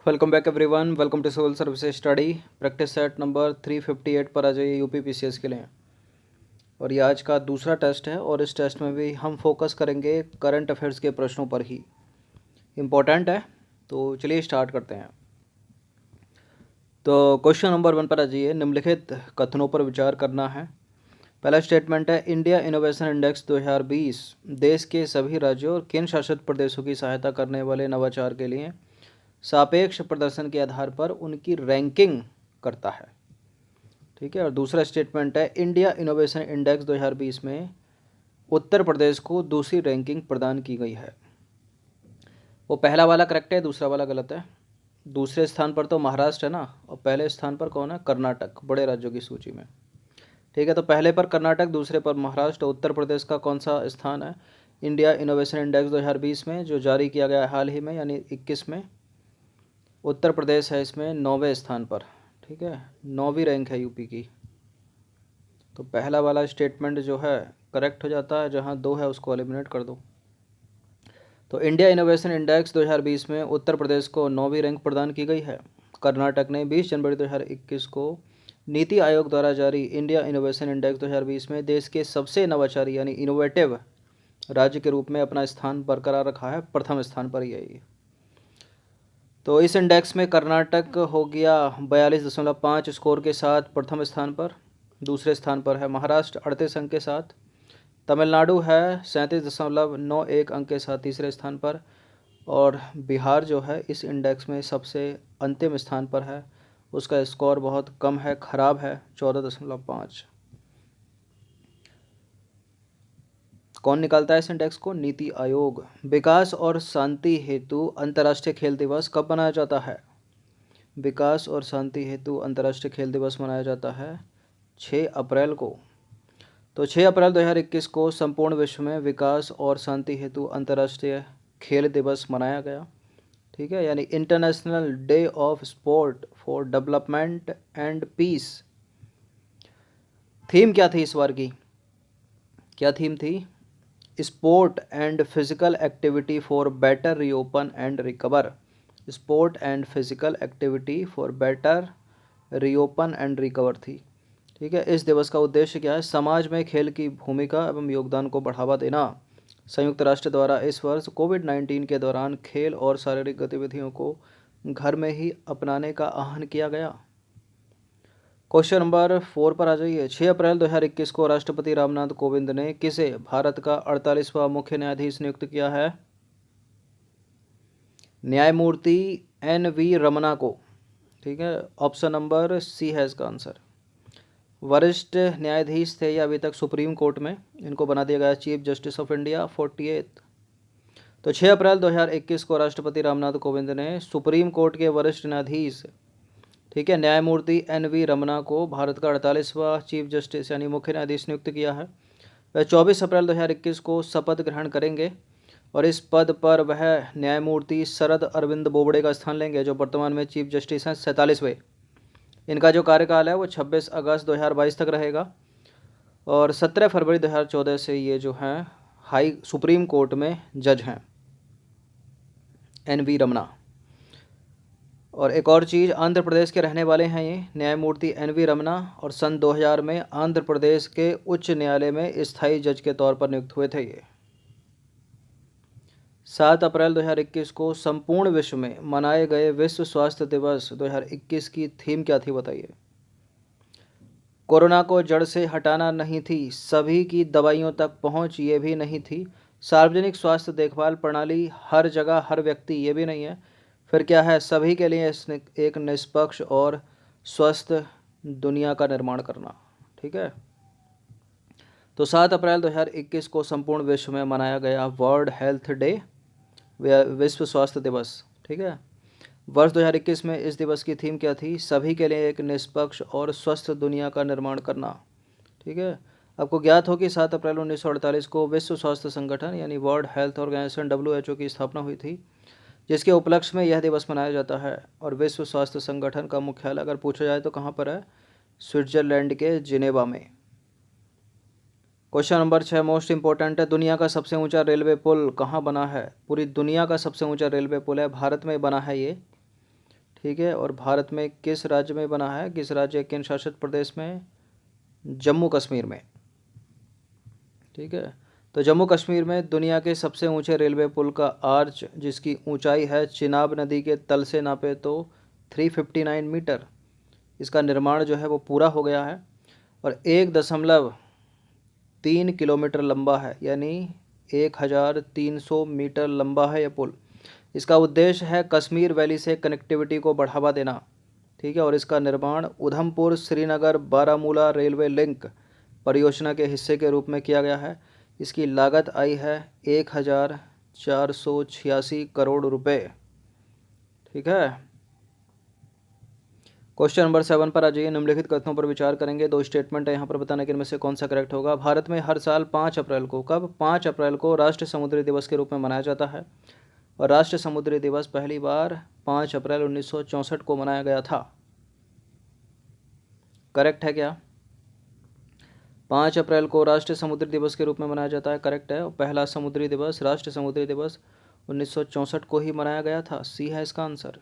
Welcome back everyone. Welcome to civil services study practice set number 358 पर आ जाइए UP PCS के लिए। और ये आज का दूसरा टेस्ट है और इस टेस्ट में भी हम फोकस करेंगे करंट अफेयर्स के प्रश्नों पर ही। इम्पोर्टेंट है, तो चलिए स्टार्ट करते हैं। तो क्वेश्चन नंबर 1 पर आ जाइए। निम्नलिखित कथनों पर विचार करना है। पहला स्टेटमेंट है, इंडिया इनोवेशन इंडेक्स 2020 देश के सभी राज्यों और केंद्र शासित प्रदेशों की सहायता करने वाले नवाचार के लिए सापेक्ष प्रदर्शन के आधार पर उनकी रैंकिंग करता है। ठीक है। और दूसरा स्टेटमेंट है, इंडिया इनोवेशन इंडेक्स 2020 में उत्तर प्रदेश को दूसरी रैंकिंग प्रदान की गई है। वो पहला वाला करेक्ट है, दूसरा वाला गलत है। दूसरे स्थान पर तो महाराष्ट्र है ना, और पहले स्थान पर कौन है? कर्नाटक, बड़े राज्यों की सूची में। ठीक है, तो पहले पर कर्नाटक, दूसरे पर महाराष्ट्र। उत्तर प्रदेश का कौन सा स्थान है इंडिया इनोवेशन इंडेक्स 2020 में, जो जारी किया गया हाल ही में यानी 21 में? उत्तर प्रदेश है इसमें 9वें स्थान पर। ठीक है, 9वीं रैंक है यूपी की। तो पहला वाला स्टेटमेंट जो है करेक्ट हो जाता है, जहां 2 है उसको एलिमिनेट कर दो। तो इंडिया इनोवेशन इंडेक्स 2020 में उत्तर प्रदेश को 9वीं रैंक प्रदान की गई है। कर्नाटक ने 20 जनवरी 2021 को नीति आयोग द्वारा जारी इंडिया इनोवेशन इंडेक्स 2020 में देश के सबसे नवाचारी यानी इनोवेटिव राज्य के रूप में अपना स्थान बरकरार रखा है। प्रथम स्थान पर ही है ये। तो इस इंडेक्स में कर्नाटक हो गया 42.5 स्कोर के साथ प्रथम स्थान पर। दूसरे स्थान पर है महाराष्ट्र 38 अंक के साथ। तमिलनाडु है 37.91 अंक के साथ तीसरे स्थान पर। और बिहार जो है इस इंडेक्स में सबसे अंतिम स्थान पर है। उसका स्कोर बहुत कम है, ख़राब है, 14.5। कौन निकालता है इस इंडेक्स को? नीति आयोग। विकास और शांति हेतु अंतर्राष्ट्रीय खेल दिवस कब मनाया जाता है? विकास और शांति हेतु अंतर्राष्ट्रीय खेल दिवस मनाया जाता है 6 अप्रैल को। तो 6 अप्रैल 2021 को संपूर्ण विश्व में विकास और शांति हेतु अंतर्राष्ट्रीय खेल दिवस मनाया गया। ठीक है, यानी international day of sport for development and peace. Theme क्या थी इस बार की? क्या थीम थी? Sport and physical activity for better reopen and recover. Sport and physical activity for better reopen and recover थी। ठीक है, इस दिवस का उद्देश्य क्या है? समाज में खेल की भूमिका एवं योगदान को बढ़ावा देना। संयुक्त राष्ट्र द्वारा इस वर्ष कोविड-19 के दौरान खेल और शारीरिक गतिविधियों को घर में ही अपनाने का आह्वान किया गया। क्वेश्चन नंबर 4 पर आ जाइए। 6 अप्रैल 2021 को राष्ट्रपति रामनाथ कोविंद ने किसे भारत का 48वां मुख्य न्यायाधीश नियुक्त किया है? न्यायमूर्ति NV रमना को। ठीक है, ऑप्शन नंबर सी है इसका आंसर। वरिष्ठ न्यायाधीश थे ये अभी तक सुप्रीम कोर्ट में, इनको बना दिया गया चीफ जस्टिस ऑफ इंडिया 48। तो 6 अप्रैल 2021 को राष्ट्रपति रामनाथ कोविंद ने सुप्रीम कोर्ट के वरिष्ठ न्यायाधीश, ठीक है, न्यायमूर्ति NV रमना को भारत का 48वां चीफ जस्टिस यानी मुख्य न्यायाधीश नियुक्त किया है। वह 24 अप्रैल 2021 को शपथ ग्रहण करेंगे और इस पद पर वह न्यायमूर्ति शरद अरविंद बोबड़े का स्थान लेंगे, जो वर्तमान में चीफ जस्टिस हैं 47वें। इनका जो कार्यकाल है वो 26 अगस्त 2022 तक रहेगा और 17 फरवरी 2014 से ये जो हैं हाई सुप्रीम कोर्ट में जज हैं NV रमना। और एक और चीज़, आंध्र प्रदेश के रहने वाले हैं ये न्यायमूर्ति NV रमना, और सन 2000 में आंध्र प्रदेश के उच्च न्यायालय में स्थायी जज के तौर पर नियुक्त हुए थे ये। 7 अप्रैल 2021 को संपूर्ण विश्व में मनाए गए विश्व स्वास्थ्य दिवस 2021 की थीम क्या थी बताइए? कोरोना को जड़ से हटाना नहीं थी, सभी की दवाइयों तक पहुंच ये भी नहीं थी, सार्वजनिक स्वास्थ्य देखभाल प्रणाली हर जगह हर व्यक्ति ये भी नहीं है, फिर क्या है? सभी के लिए एक निष्पक्ष और स्वस्थ दुनिया का निर्माण करना। ठीक है, तो 7 अप्रैल 2021 को संपूर्ण विश्व में मनाया गया वर्ल्ड हेल्थ डे, विश्व स्वास्थ्य दिवस। ठीक है, वर्ष 2021 में इस दिवस की थीम क्या थी? सभी के लिए एक निष्पक्ष और स्वस्थ दुनिया का निर्माण करना। ठीक है, आपको ज्ञात हो कि 7 अप्रैल 1948 को विश्व स्वास्थ्य संगठन यानी वर्ल्ड हेल्थ ऑर्गेनाइजेशन WHO की स्थापना हुई थी, जिसके उपलक्ष्य में यह दिवस मनाया जाता है। और विश्व स्वास्थ्य संगठन का मुख्यालय अगर पूछा जाए तो कहाँ पर है? स्विट्जरलैंड के जिनेवा में। क्वेश्चन नंबर 6 मोस्ट इंपॉर्टेंट है। दुनिया का सबसे ऊंचा रेलवे पुल कहाँ बना है? पूरी दुनिया का सबसे ऊंचा रेलवे पुल है भारत में बना है ये। ठीक है, और भारत में किस राज्य में बना है, किस राज्य केंद्र शासित प्रदेश में? जम्मू कश्मीर में। ठीक है, तो जम्मू कश्मीर में दुनिया के सबसे ऊंचे रेलवे पुल का आर्च, जिसकी ऊंचाई है चिनाब नदी के तल से नापे तो 359 मीटर, इसका निर्माण जो है वो पूरा हो गया है और 1.3 किलोमीटर लंबा है, यानी 1300 मीटर लंबा है यह पुल। इसका उद्देश्य है कश्मीर वैली से कनेक्टिविटी को बढ़ावा देना। ठीक है, और इसका निर्माण उधमपुर श्रीनगर बारामूला रेलवे लिंक परियोजना के हिस्से के रूप में किया गया है। इसकी लागत आई है 1486 करोड़ रुपए। ठीक है, क्वेश्चन नंबर 7 पर आ जाइए। निम्नलिखित कथनों पर विचार करेंगे। दो स्टेटमेंट है यहाँ पर, बताने कि इनमें से कौन सा करेक्ट होगा। भारत में हर साल 5 अप्रैल को, कब? 5 अप्रैल को राष्ट्रीय समुद्री दिवस के रूप में मनाया जाता है और राष्ट्रीय समुद्री दिवस पहली बार 5 अप्रैल 1964 को मनाया गया था। करेक्ट है क्या? 5 अप्रैल को राष्ट्रीय समुद्री दिवस के रूप में मनाया जाता है, करेक्ट है। पहला समुद्री दिवस, राष्ट्रीय समुद्री दिवस 1964 को ही मनाया गया था, सी है इसका आंसर।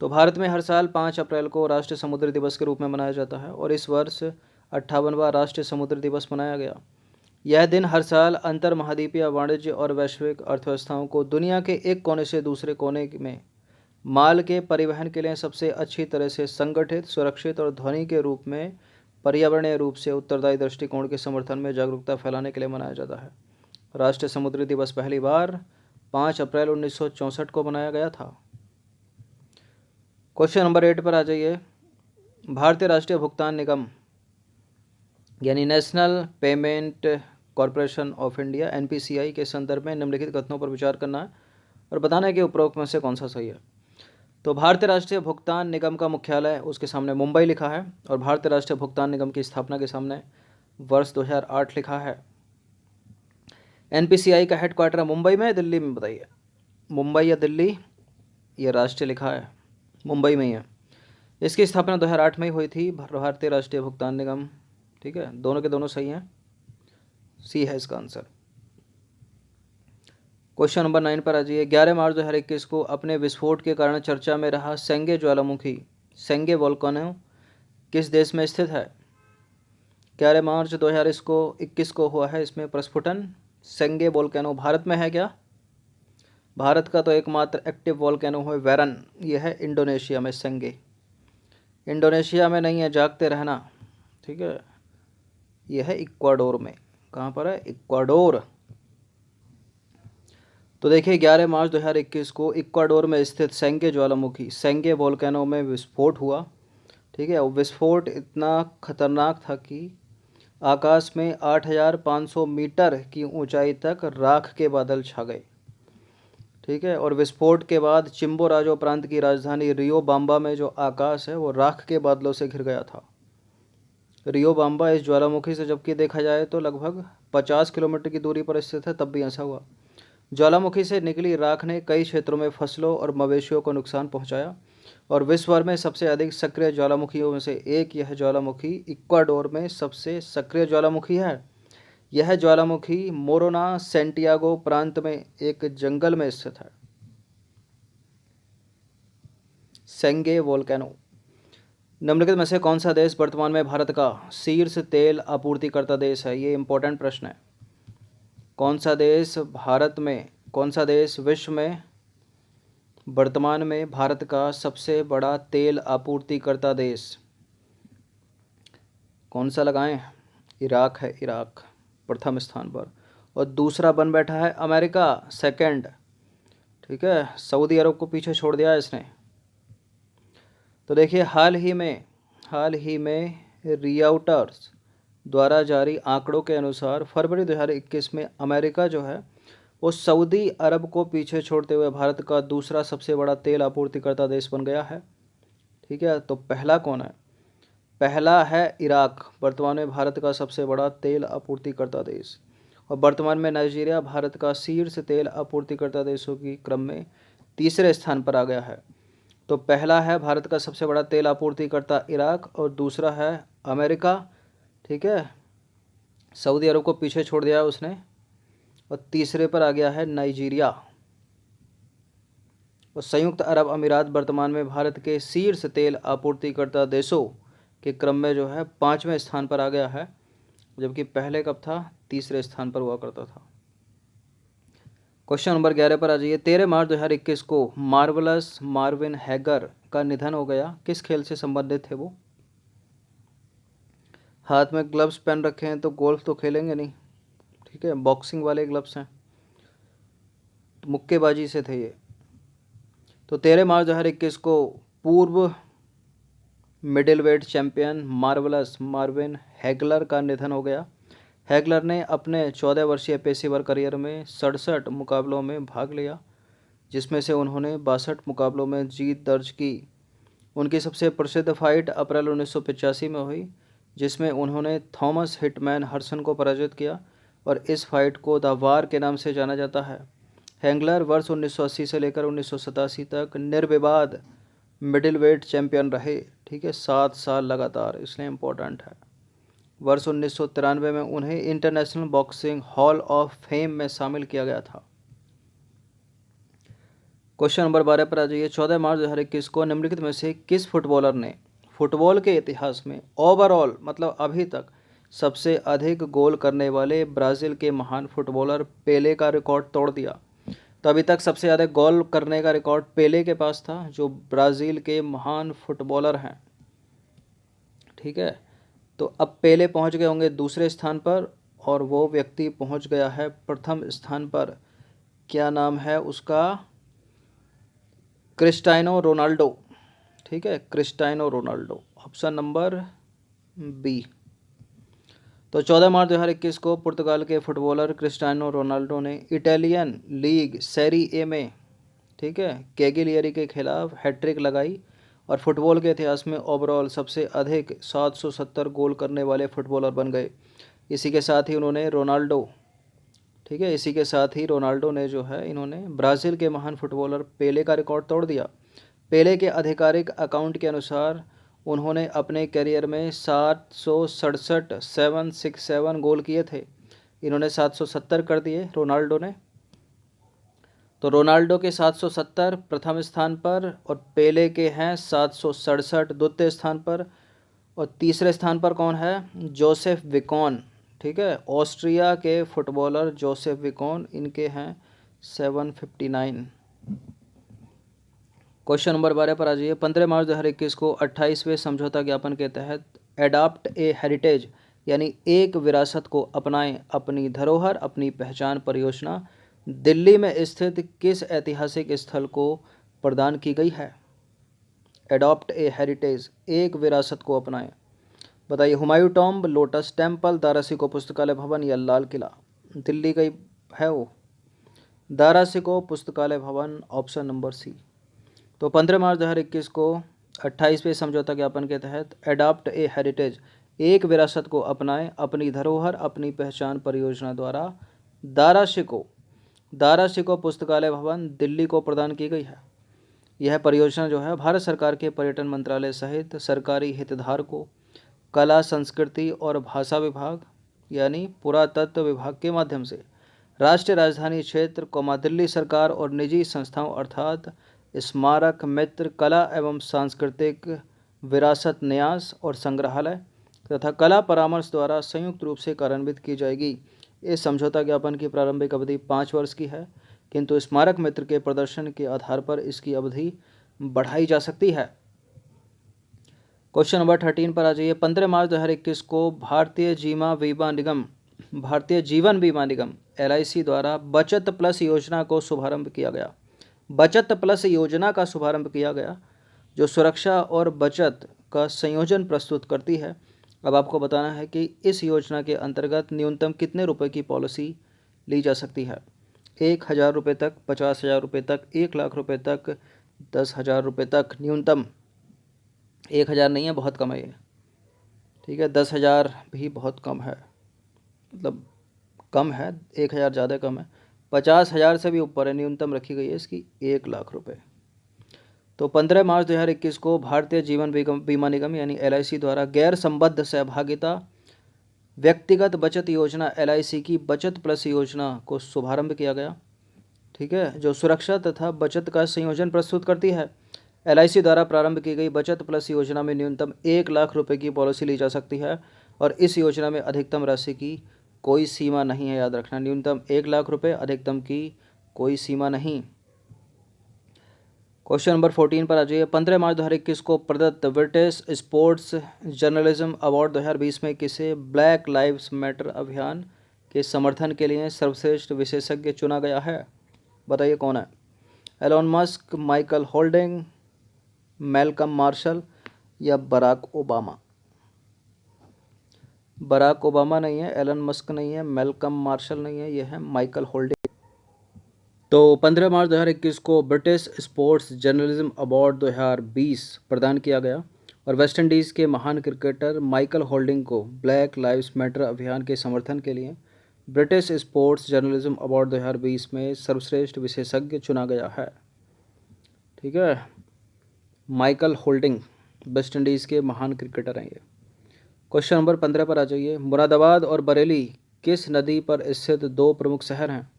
तो भारत में हर साल 5 अप्रैल को राष्ट्रीय समुद्री दिवस के रूप में मनाया जाता है और इस वर्ष 58वां राष्ट्रीय समुद्री दिवस मनाया गया। यह दिन हर साल अंतर महाद्वीपीय वाणिज्य और वैश्विक अर्थव्यवस्थाओं को दुनिया के एक कोने से दूसरे कोने में माल के परिवहन के लिए सबसे अच्छी तरह से संगठित, सुरक्षित और ध्वनि के रूप में पर्यावरणीय रूप से उत्तरदायी दृष्टिकोण के समर्थन में जागरूकता फैलाने के लिए मनाया जाता है। राष्ट्रीय समुद्री दिवस पहली बार 5 अप्रैल 1964 को मनाया गया था। क्वेश्चन नंबर 8 पर आ जाइए। भारतीय राष्ट्रीय भुगतान निगम यानी national payment corporation of India NPCI के संदर्भ में निम्नलिखित कथनों पर विचार करना है और बताना है कि उपरोक्त में से कौन सा सही है। तो भारतीय राष्ट्रीय भुगतान निगम का मुख्यालय, उसके सामने मुंबई लिखा है और भारतीय राष्ट्रीय भुगतान निगम की स्थापना के सामने वर्ष 2008 लिखा है। एनपीसीआई का हेडक्वार्टर मुंबई में, दिल्ली में? बताइए, मुंबई या दिल्ली? ये राष्ट्रीय लिखा है, मुंबई में ही है। इसकी स्थापना 2008 में ही हुई थी, भारतीय राष्ट्रीय भुगतान निगम। ठीक है, दोनों के दोनों सही हैं, सी है इसका आंसर। क्वेश्चन नंबर 9 पर आ जाइए। 11 मार्च 2021 को अपने विस्फोट के कारण चर्चा में रहा सेंगे ज्वालामुखी, सेंगे वोल्केनो किस देश में स्थित है? 11 मार्च 2021 को हुआ है इसमें प्रस्फुटन। सेंगे वोल्केनो भारत में है क्या? भारत का तो एकमात्र एक्टिव वोल्केनो है वेरन, यह है इंडोनेशिया में। सेंगे इंडोनेशिया में नहीं है, जागते रहना। ठीक है, यह है इक्वाडोर में। कहाँ पर है? इक्वाडोर। तो देखिए 11 मार्च 2021 को इक्वाडोर में स्थित सेंगे ज्वालामुखी, सेंगे वोल्केनो में विस्फोट हुआ। ठीक है, वो विस्फोट इतना खतरनाक था कि आकाश में 8500 मीटर की ऊंचाई तक राख के बादल छा गए। ठीक है, और विस्फोट के बाद चिम्बोराजो प्रांत की राजधानी रियोबाम्बा में जो आकाश है वो राख के बादलों से घिर गया था। रियोबाम्बा इस ज्वालामुखी से जबकि देखा जाए तो लगभग 50 किलोमीटर की दूरी पर स्थित है, तब भी ऐसा हुआ। ज्वालामुखी से निकली राख ने कई क्षेत्रों में फसलों और मवेशियों को नुकसान पहुंचाया और विश्व भर में सबसे अधिक सक्रिय ज्वालामुखियों में से एक यह ज्वालामुखी इक्वाडोर में सबसे सक्रिय ज्वालामुखी है। यह ज्वालामुखी मोरोना सेंटियागो प्रांत में एक जंगल में स्थित है। सेंगे वोल्केनो। निम्नलिखित में से कौन सा देश वर्तमान में भारत का शीर्ष तेल आपूर्तिकर्ता देश है? ये इंपॉर्टेंट प्रश्न है। कौन सा देश विश्व में वर्तमान में भारत का सबसे बड़ा तेल आपूर्तिकर्ता देश? कौन सा लगाएं? इराक है, इराक प्रथम स्थान पर और दूसरा बन बैठा है अमेरिका, सेकंड। ठीक है, सऊदी अरब को पीछे छोड़ दिया इसने। तो देखिए हाल ही में रियाउटर्स द्वारा जारी आंकड़ों के अनुसार फरवरी 2021 में अमेरिका जो है वो सऊदी अरब को पीछे छोड़ते हुए भारत का दूसरा सबसे बड़ा तेल आपूर्तिकर्ता देश बन गया है। ठीक है, तो पहला कौन है? पहला है इराक, वर्तमान में भारत का सबसे बड़ा तेल आपूर्तिकर्ता देश। और वर्तमान में नाइजीरिया भारत का शीर्ष तेल आपूर्तिकर्ता देशों की क्रम में तीसरे स्थान पर आ गया है। तो पहला है भारत का सबसे बड़ा तेल आपूर्तिकर्ता इराक और दूसरा है अमेरिका। ठीक है, सऊदी अरब को पीछे छोड़ दिया उसने और तीसरे पर आ गया है नाइजीरिया। और संयुक्त अरब अमीरात वर्तमान में भारत के शीर्ष तेल आपूर्तिकर्ता देशों के क्रम में जो है 5वें स्थान पर आ गया है, जबकि पहले कब था, तीसरे स्थान पर हुआ करता था। क्वेश्चन नंबर 11 पर आ जाइए। 13 मार्च 2021 को मार्वलस मार्विन हैगर का निधन हो गया। किस खेल से संबंधित थे वो? हाथ में ग्लव्स पहन रखे हैं तो गोल्फ तो खेलेंगे नहीं, ठीक है, बॉक्सिंग वाले ग्लव्स हैं, तो मुक्केबाजी से थे ये। तो 13 मार्च 2021 को पूर्व मिडिलवेट चैंपियन मार्वलस मार्विन हैगलर का निधन हो गया। हैगलर ने अपने 14 वर्षीय पेशेवर करियर में 67 मुकाबलों में भाग लिया, जिसमें से उन्होंने 62 मुकाबलों में जीत दर्ज की। उनकी सबसे प्रसिद्ध फाइट अप्रैल 1985 में हुई, जिसमें उन्होंने थॉमस हिटमैन हडसन को पराजित किया और इस फाइट को द वार के नाम से जाना जाता है। हैगलर वर्ष 1980 से लेकर 1987 तक निर्विवाद मिडिलवेट चैंपियन रहे, ठीक है, 7 साल लगातार, इसलिए इम्पोर्टेंट है। वर्ष 1993 में उन्हें international boxing hall of fame में शामिल किया गया था। क्वेश्चन नंबर 12 पर आ जाइए। 14 मार्च 2021 को निम्नलिखित में से किस फुटबॉलर ने फुटबॉल के इतिहास में ओवरऑल मतलब अभी तक सबसे अधिक गोल करने वाले ब्राज़ील के महान फुटबॉलर पेले का रिकॉर्ड तोड़ दिया? तो अभी तक सबसे ज़्यादा गोल करने का रिकॉर्ड पेले के पास था, जो ब्राज़ील के महान फुटबॉलर हैं, ठीक है। तो अब पेले पहुंच गए होंगे दूसरे स्थान पर और वो व्यक्ति पहुंच गया है प्रथम स्थान पर। क्या नाम है उसका? क्रिस्टियानो रोनाल्डो, ठीक है, Cristiano Ronaldo, option number B. तो 14 मार्च 2021 को पुर्तगाल के फुटबॉलर क्रिस्टियानो रोनाल्डो ने इटालियन लीग सेरी ए में, ठीक है, कैगिलियरी के खिलाफ हैट्रिक लगाई और फुटबॉल के इतिहास में ओवरऑल सबसे अधिक 770 गोल करने वाले फुटबॉलर बन गए। इसी के साथ ही उन्होंने रोनाल्डो, ठीक है, इसी के साथ ही रोनाल्डो ने जो है इन्होंने ब्राज़ील के महान फुटबॉलर पेले का रिकॉर्ड तोड़ दिया। पेले के आधिकारिक अकाउंट के अनुसार उन्होंने अपने करियर में 767 गोल किए थे। इन्होंने 770 कर दिए रोनाल्डो ने। तो रोनाल्डो के 770 प्रथम स्थान पर और पेले के हैं 767 द्वितीय स्थान पर। और तीसरे स्थान पर कौन है? जोसेफ विकॉन, ठीक है, ऑस्ट्रिया के फुटबॉलर जोसेफ विकॉन, इनके हैं 759। क्वेश्चन नंबर 12 पर आ जाइए। 15 मार्च 2021 को 28वें समझौता ज्ञापन के तहत एडॉप्ट ए हेरिटेज यानी एक विरासत को अपनाएं अपनी धरोहर अपनी पहचान परियोजना दिल्ली में स्थित किस ऐतिहासिक स्थल को प्रदान की गई है? एडॉप्ट ए हेरिटेज, एक विरासत को अपनाएं। बताइए, Humayun tomb, lotus temple, Dara Shikoh पुस्तकालय भवन या लाल किला? दिल्ली का ही है वो, दारा सिकोह पुस्तकालय भवन, ऑप्शन नंबर सी। तो 15 मार्च 2021 को 28वें समझौता ज्ञापन के तहत एडॉप्ट ए हेरिटेज, एक विरासत को अपनाएं अपनी धरोहर अपनी पहचान परियोजना द्वारा दारा सिकोह पुस्तकालय भवन दिल्ली को प्रदान की गई है। यह परियोजना जो है भारत सरकार के पर्यटन मंत्रालय सहित सरकारी हितधारकों, कला संस्कृति और भाषा विभाग यानी पुरातत्व विभाग के माध्यम से राष्ट्रीय राजधानी क्षेत्र, दिल्ली सरकार और निजी संस्थाओं अर्थात स्मारक मित्र, कला एवं सांस्कृतिक विरासत न्यास और संग्रहालय तथा कला परामर्श द्वारा संयुक्त रूप से कार्यान्वित की जाएगी। इस समझौता ज्ञापन की प्रारंभिक अवधि 5 वर्ष की है, किंतु स्मारक मित्र के प्रदर्शन के आधार पर इसकी अवधि बढ़ाई जा सकती है। क्वेश्चन नंबर 13 पर आ जाइए। 15 मार्च 2021 को भारतीय जीवन बीमा निगम LIC द्वारा बचत प्लस योजना को शुभारंभ किया गया। बचत प्लस योजना का शुभारंभ किया गया, जो सुरक्षा और बचत का संयोजन प्रस्तुत करती है। अब आपको बताना है कि इस योजना के अंतर्गत न्यूनतम कितने रुपए की पॉलिसी ली जा सकती है? 1,000 रुपये तक, 50,000 रुपये तक, 1,00,000 रुपये तक, 10,000 रुपये तक। न्यूनतम 1,000 नहीं है, बहुत कम है ये, ठीक है। 10,000 भी बहुत कम है, मतलब कम है, 1,000 ज़्यादा कम है। 50,000 से भी ऊपर है, न्यूनतम रखी गई है इसकी 1,00,000 रुपये। तो 15 मार्च 2021 को भारतीय जीवन बीमा निगम यानी LIC द्वारा गैर संबद्ध सहभागिता व्यक्तिगत बचत योजना LIC की बचत प्लस योजना को शुभारंभ किया गया। ठीक है, जो सुरक्षा तथा बचत का संयोजन प्रस्तुत करती है। LIC द्वारा प्रारंभ की गई बचत प्लस योजना में न्यूनतम 1 लाख रुपए की पॉलिसी ली जा सकती है और इस योजना में अधिकतम राशि की कोई सीमा नहीं है। याद रखना, न्यूनतम 1 लाख रुपए, अधिकतम की कोई सीमा नहीं। क्वेश्चन नंबर 14 पर आ जाइए। 15 मार्च 2021 को प्रदत्त ब्रिटिश स्पोर्ट्स जर्नलिज्म अवार्ड 2020 में किसे ब्लैक लाइव्स मैटर अभियान के समर्थन के लिए सर्वश्रेष्ठ विशेषज्ञ चुना गया है? बताइए कौन है? Elon Musk, Michael Holding, Malcolm Marshall या बराक ओबामा? बराक ओबामा नहीं है, एलन मस्क नहीं है, मैल्कम मार्शल नहीं है, यह है माइकल होल्डिंग। तो 15 मार्च 2021 को ब्रिटिश स्पोर्ट्स जर्नलिज्म अवार्ड 2020 प्रदान किया गया और वेस्ट इंडीज़ के महान क्रिकेटर माइकल होल्डिंग को ब्लैक लाइव्स मैटर अभियान के समर्थन के लिए ब्रिटिश स्पोर्ट्स जर्नलिज्म अवार्ड 2020 में सर्वश्रेष्ठ विशेषज्ञ चुना गया है। ठीक है, माइकल होल्डिंग वेस्ट इंडीज़ के महान क्रिकेटर हैं ये। क्वेश्चन नंबर 15 पर आ जाइए। मुरादाबाद और बरेली किस नदी पर स्थित दो प्रमुख शहर हैं?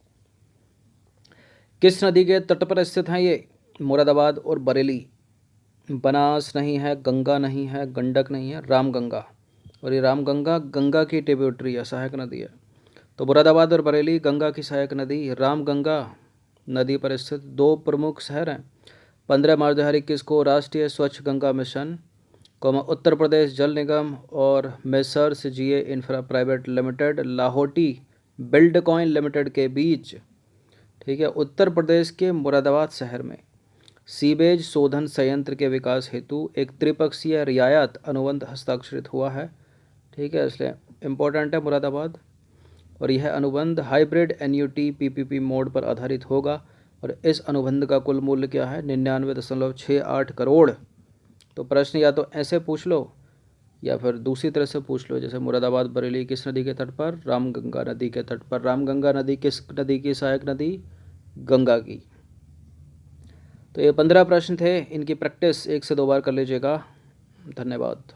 किस नदी के तट पर स्थित हैं ये? मुरादाबाद और बरेली। बनास नहीं है, गंगा नहीं है, गंडक नहीं है, रामगंगा। और ये रामगंगा गंगा की ट्रिब्यूटरी है, सहायक नदी है। तो मुरादाबाद और बरेली गंगा की सहायक नदी रामगंगा नदी पर स्थित दो प्रमुख शहर हैं। 15 मार्च 2021 को राष्ट्रीय स्वच्छ गंगा मिशन उत्तर प्रदेश जल निगम और messrs GA infra private limited Lahoti Buildcon limited के बीच, ठीक है, उत्तर प्रदेश के मुरादाबाद शहर में सीवेज शोधन संयंत्र के विकास हेतु एक त्रिपक्षीय रियायत अनुबंध हस्ताक्षरित हुआ है। ठीक है, इसलिए इम्पोर्टेंट है मुरादाबाद। और यह अनुबंध हाइब्रिड एन्युटी PPP मोड पर आधारित होगा और इस अनुबंध का कुल मूल्य क्या है? 99.68 करोड़। तो प्रश्न या तो ऐसे पूछ लो या फिर दूसरी तरह से पूछ लो, जैसे मुरादाबाद बरेली किस नदी के तट पर? रामगंगा नदी के तट पर। रामगंगा नदी किस नदी की सहायक नदी? गंगा की। तो ये 15 प्रश्न थे, इनकी प्रैक्टिस 1 से 2 बार कर लीजिएगा। धन्यवाद।